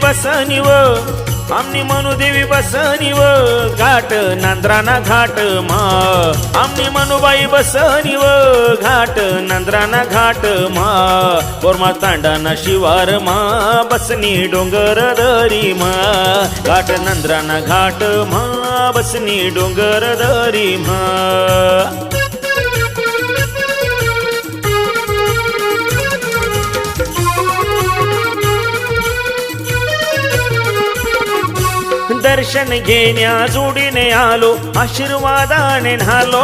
बसनी व आमनी मनुदेवी बसनी व घाट नांद्राना घाट मा आमनी मनुबाई बसनी व घाट नांद्राना घाट मा बोरमा तांडाना शिवार मा बसनी डोंगर दरी मा घाट नांद्राना घाट मा बसनी डोंगर दरी मा दर्शन घेण्या जोडीने आलो आशीर्वादाने न्हालो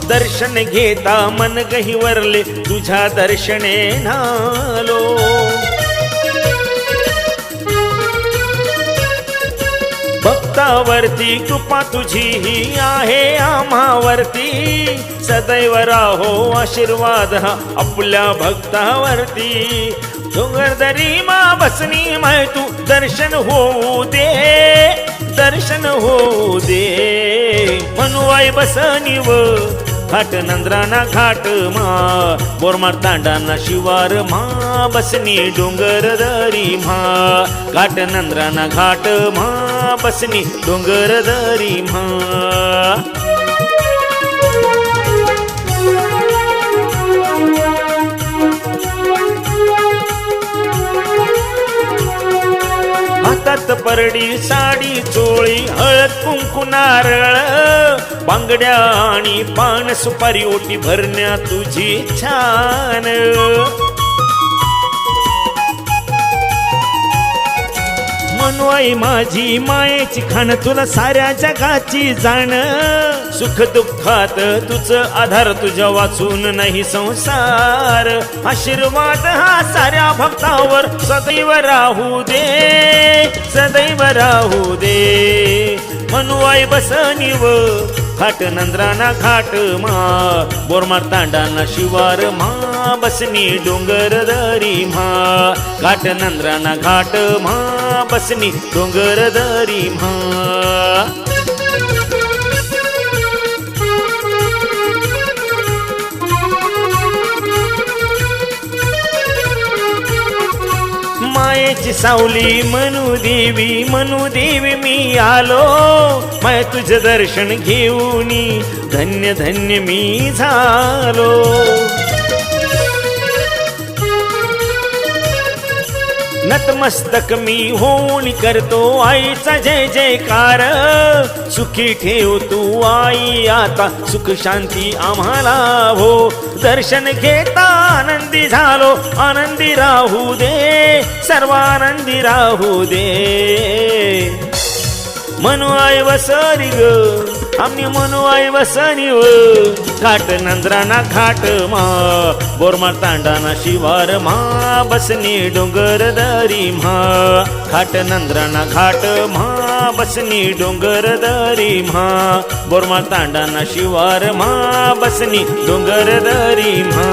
दर्शन घेता मन गहिवरले तुझ्या दर्शने न्हालो भक्तावरती कृपा तुझी ही आहे आम्हावरती सदैव राहो आशीर्वाद हा आपल्या भक्तावरती डोंगरदरी मा बसनी माय तू दर्शन होऊ दे दर्शन होऊ दे मनुवाई बसनी व घाट नंद्राना घाट मा बोरमार तांडाना शिवार मा बसनी डोंगर दरी मा घाट नंद्राना घाट मा बसनी डोंगर दरी मा हातात परडी साडी चोळी हळद कुंकू नारळ बांगड्या आणि पान सुपारी ओटी भरण्या तुझी छान मनुआई माझी मायेची खाण तुला साऱ्या जगाची जाण सुख दुःखात तुझ आधार तुझ्या वाचून नाही संसार आशीर्वाद हा साऱ्या भक्तावर सदैव राहू दे सदैव राहू दे मनुआई बसनी व घाट नंद्राना घाट मा बोरमार तांडाना शिवार मा बसनी डोंगर दरी मा घाट नंद्राना घाट मा बसनी डोंगर दरी मा मायेची सावली मनुदेवी मी आलो माय तुझं दर्शन घेऊनी धन्य धन्य मी झालो नतमस्तक मी होऊन करतो आईचा जय जयकार सुखी ठेव तू आई आता सुख शांती आम्हाला हो दर्शन घेता आनंदी झालो आनंदी राहू दे सर्व आनंदी राहू दे मनुआई बसनी ग आम्ही मनुआई बसनी व घाट नंद्राना घाट मा बोरमार तांडाना शिवार मा बसनी डोंगर दरी मा घाट नंद्राना घाट मा बसनी डोंगर दरी मा बोरमार तांडाना शिवार मा बसनी डोंगर दरी मा